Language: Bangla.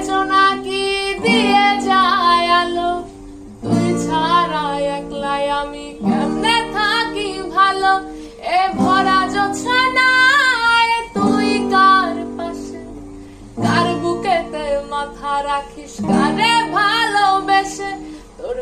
জোনাকি দিয়ে যায় আলো, তুই ছাড়া একলাই আমি কেমনে থাকি ভালো। এ ভরা জোছনায় তুই কার পাশে, কার বুকেতে মাথা রাখিস, কারে ভালোবেসে তোর